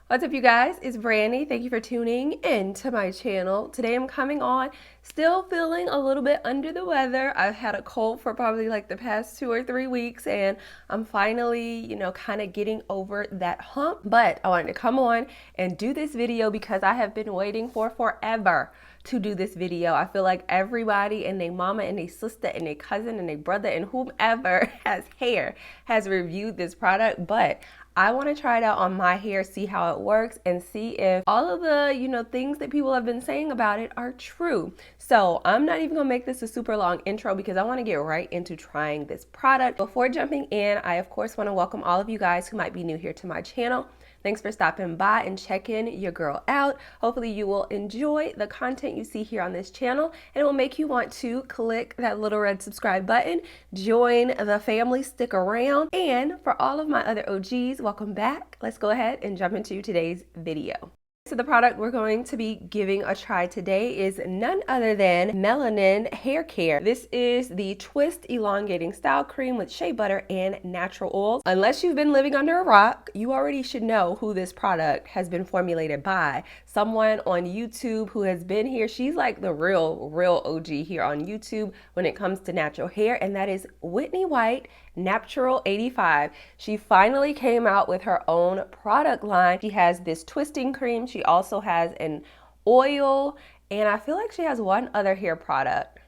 What's up, you guys? It's Brandy. Thank you for tuning in to my channel. Today I'm coming on still feeling a little bit under the weather. I've had a cold for probably like the past 2 or 3 weeks, and I'm finally, kind of getting over that hump. But I wanted to come on and do this video because I have been waiting for forever to do this video. I feel like everybody and their mama and their sister and their cousin and their brother and whomever has hair has reviewed this product, but I want to try it out on my hair, see how it works, and see if all of the, things that people have been saying about it are true. So I'm not even gonna make this a super long intro because I want to get right into trying this product. Before jumping in, I of course want to welcome all of you guys who might be new here to my channel. Thanks for stopping by and checking your girl out. Hopefully you will enjoy the content you see here on this channel, and it will make you want to click that little red subscribe button, join the family, stick around. And for all of my other OGs, welcome back. Let's go ahead and jump into today's video. So the product we're going to be giving a try today is none other than Melanin Hair Care. This is the Twist Elongating Style Cream with shea butter and natural oils. Unless you've been living under a rock, you already should know who this product has been formulated by. Someone on YouTube who has been here. She's like the real OG here on YouTube when it comes to natural hair, and that is Whitney White, NAPTURAL85. She finally came out with her own product line. She has this twisting cream. She also has an oil, and I feel like she has one other hair product,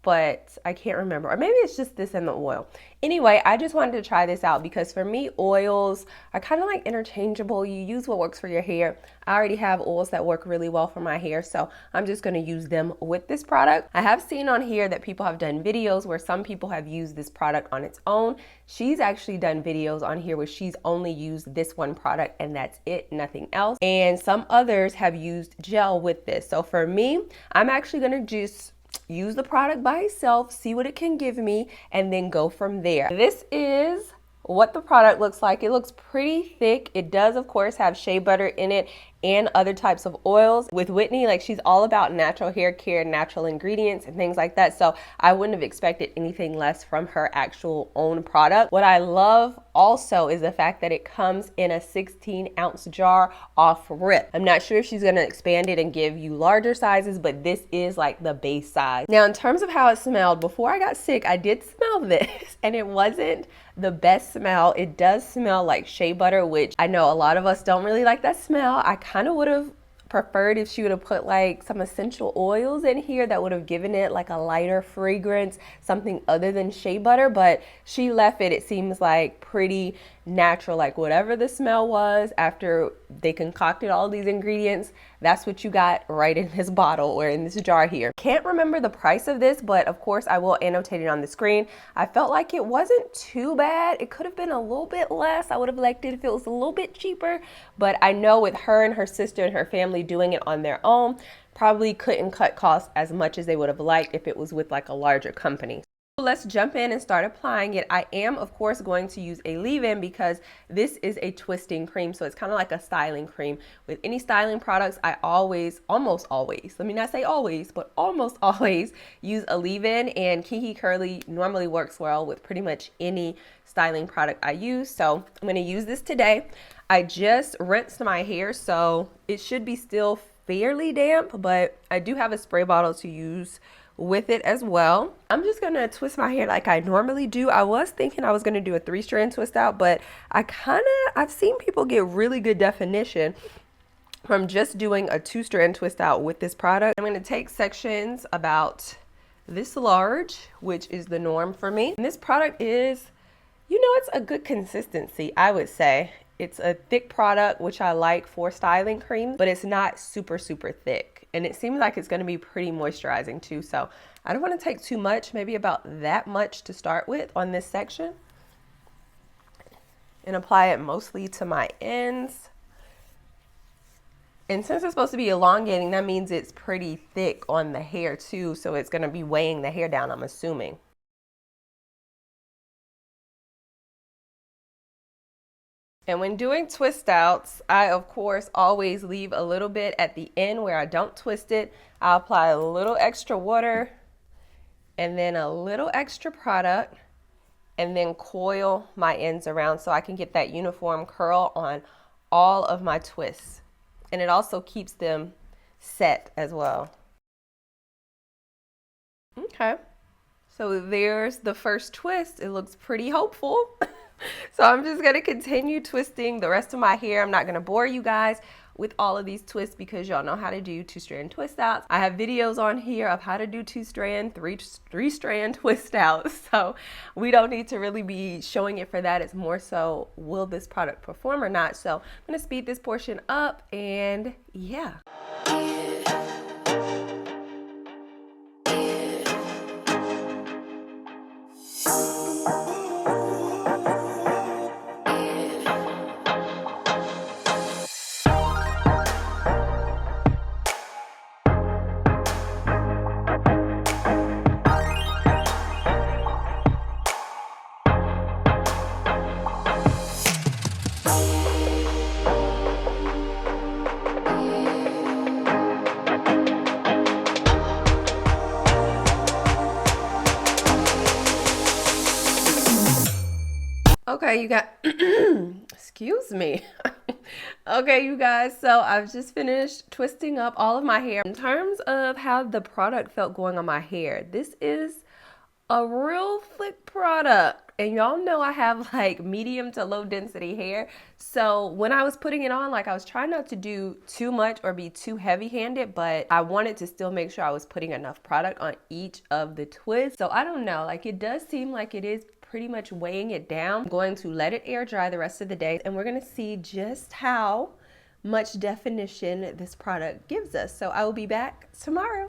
but I can't remember. Or maybe it's just this and the oil. Anyway, I just wanted to try this out because for me, oils are kind of like interchangeable. You use what works for your hair. I already have oils that work really well for my hair, so I'm just going to use them with this product. I have seen on here that people have done videos where some people have used this product on its own. She's actually done videos on here where she's only used this one product and that's it, nothing else. And some others have used gel with this. So for me, I'm actually going to just use the product by itself, see what it can give me, and then go from there. This is what the product looks like. It looks pretty thick. It does, of course, have shea butter in it and other types of oils. With Whitney, like, she's all about natural hair care, natural ingredients and things like that. So I wouldn't have expected anything less from her actual own product. What I love also is the fact that it comes in a 16-ounce jar off rip. I'm not sure if she's gonna expand it and give you larger sizes, but this is like the base size. Now, in terms of how it smelled, before I got sick, I did smell this and it wasn't the best smell. It does smell like shea butter, which I know a lot of us don't really like that smell. I kind of would have preferred if she would have put like some essential oils in here that would have given it like a lighter fragrance, something other than shea butter, but she left it seems like pretty natural, like whatever the smell was after they concocted all these ingredients, that's what you got right in this bottle or in this jar here. Can't remember the price of this, but of course I will annotate it on the screen. I felt like it wasn't too bad. It could have been a little bit less. I would have liked it if it was a little bit cheaper, but I know with her and her sister and her family doing it on their own, probably couldn't cut costs as much as they would have liked if it was with like a larger company. Let's jump in and start applying it. I am, of course, going to use a leave-in because this is a twisting cream, so it's kind of like a styling cream. With any styling products, I almost always, let me not say always, but almost always use a leave-in, and Kiki Curly normally works well with pretty much any styling product I use. So I'm going to use this today. I just rinsed my hair, so it should be still fairly damp, but I do have a spray bottle to use with it as well. I'm just gonna twist my hair like I normally do. I was thinking I was gonna do a 3-strand twist out, but I've seen people get really good definition from just doing a 2-strand twist out with this product. I'm gonna take sections about this large, which is the norm for me. And this product is, it's a good consistency, I would say. It's a thick product, which I like for styling creams, but it's not super thick. And it seems like it's going to be pretty moisturizing too. So I don't want to take too much, maybe about that much to start with on this section. And apply it mostly to my ends. And since it's supposed to be elongating, that means it's pretty thick on the hair too. So it's going to be weighing the hair down, I'm assuming. And when doing twist outs, I of course always leave a little bit at the end where I don't twist it. I'll apply a little extra water and then a little extra product and then coil my ends around so I can get that uniform curl on all of my twists. And it also keeps them set as well. Okay. So there's the first twist. It looks pretty hopeful. So I'm just going to continue twisting the rest of my hair. I'm not going to bore you guys with all of these twists because y'all know how to do two-strand twist outs. I have videos on here of how to do two-strand, three-strand twist outs. So we don't need to really be showing it for that. It's more so, will this product perform or not? So I'm going to speed this portion up and yeah. Okay, you got, excuse me. Okay, you guys, so I've just finished twisting up all of my hair. In terms of how the product felt going on my hair, this is a real thick product. And y'all know I have like medium to low density hair. So when I was putting it on, like I was trying not to do too much or be too heavy handed, but I wanted to still make sure I was putting enough product on each of the twists. So I don't know, like it does seem like it is pretty much weighing it down. I'm going to let it air dry the rest of the day and we're going to see just how much definition this product gives us. So I will be back tomorrow.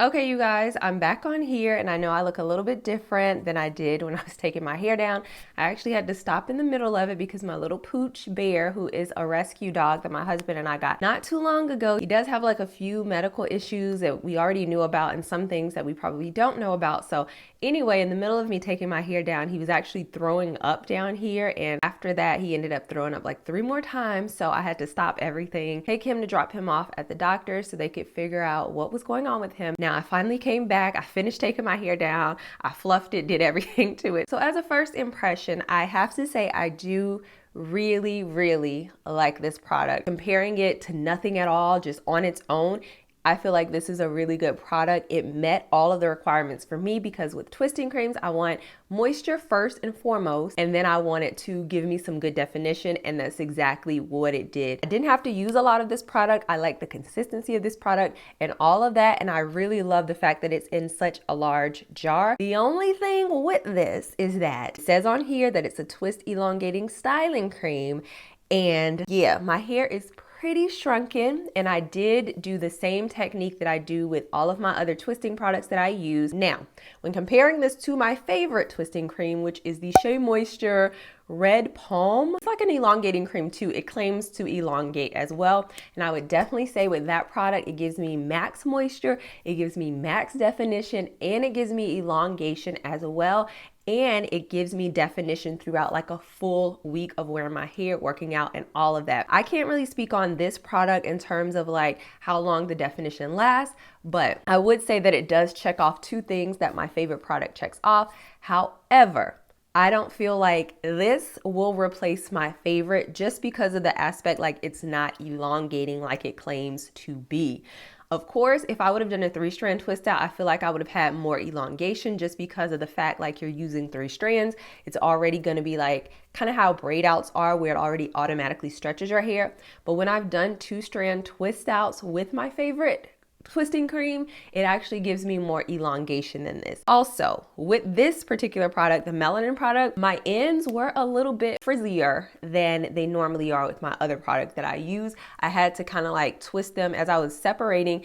Okay, you guys, I'm back on here and I know I look a little bit different than I did when I was taking my hair down. I actually had to stop in the middle of it because my little pooch bear, who is a rescue dog that my husband and I got not too long ago, he does have like a few medical issues that we already knew about and some things that we probably don't know about. So anyway, in the middle of me taking my hair down, he was actually throwing up down here. And after that, he ended up throwing up like 3 more times. So I had to stop everything, take him to drop him off at the doctor so they could figure out what was going on with him. Now I finally came back. I finished taking my hair down. I fluffed it, did everything to it. So as a first impression, I have to say I do really like this product. Comparing it to nothing at all, just on its own, I feel like this is a really good product. It met all of the requirements for me because with twisting creams, I want moisture first and foremost, and then I want it to give me some good definition, and that's exactly what it did. I didn't have to use a lot of this product. I like the consistency of this product and all of that, and I really love the fact that it's in such a large jar. The only thing with this is that it says on here that it's a twist elongating styling cream, and yeah, my hair is pretty shrunken, and I did do the same technique that I do with all of my other twisting products that I use. Now, when comparing this to my favorite twisting cream, which is the Shea Moisture Red Palm, it's like an elongating cream too. It claims to elongate as well, and I would definitely say with that product, it gives me max moisture, it gives me max definition, and it gives me elongation as well. And it gives me definition throughout like a full week of wearing my hair, working out, and all of that. I can't really speak on this product in terms of like how long the definition lasts, but I would say that it does check off 2 things that my favorite product checks off. However, I don't feel like this will replace my favorite just because of the aspect like it's not elongating like it claims to be. Of course, if I would have done a 3-strand twist out, I feel like I would have had more elongation just because of the fact like you're using 3 strands. It's already going to be like kind of how braid outs are, where it already automatically stretches your hair. But when I've done 2-strand twist outs with my favorite twisting cream, it actually gives me more elongation than this. Also, with this particular product, the Melanin product, my ends were a little bit frizzier than they normally are with my other product that I use. I had to kind of like twist them as I was separating.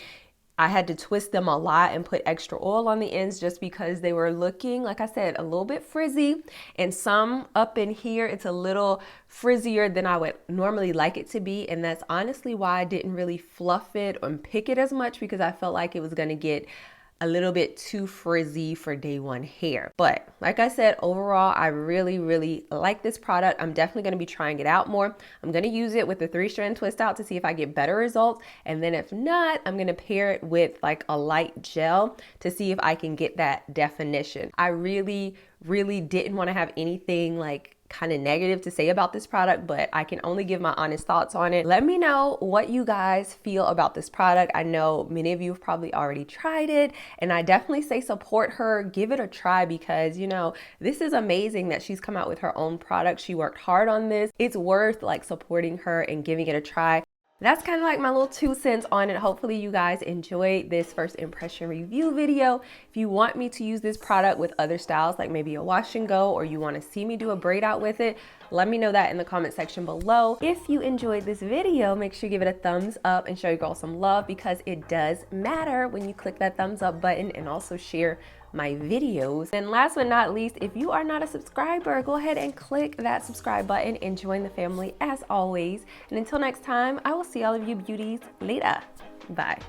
I had to twist them a lot and put extra oil on the ends just because they were looking, like I said, a little bit frizzy. And some up in here, it's a little frizzier than I would normally like it to be. And that's honestly why I didn't really fluff it or pick it as much, because I felt like it was gonna get a little bit too frizzy for day one hair. But like I said, overall, I really like this product. I'm definitely gonna be trying it out more. I'm gonna use it with the 3-strand twist out to see if I get better results. And then if not, I'm gonna pair it with like a light gel to see if I can get that definition. I really didn't wanna have anything like kind of negative to say about this product, but I can only give my honest thoughts on it. Let me know what you guys feel about this product. I know many of you have probably already tried it, and I definitely say support her, give it a try, because you know, this is amazing that she's come out with her own product. She worked hard on this. It's worth like supporting her and giving it a try. That's kind of like my little 2 cents on it. Hopefully you guys enjoyed this first impression review video. If you want me to use this product with other styles, like maybe a wash and go, or you want to see me do a braid out with it, let me know that in the comment section below. If you enjoyed this video, make sure you give it a thumbs up and show your girl some love, because it does matter when you click that thumbs up button, and also share my videos. And last but not least, if you are not a subscriber, go ahead and click that subscribe button and join the family as always. And until next time, I will see all of you beauties later. Bye.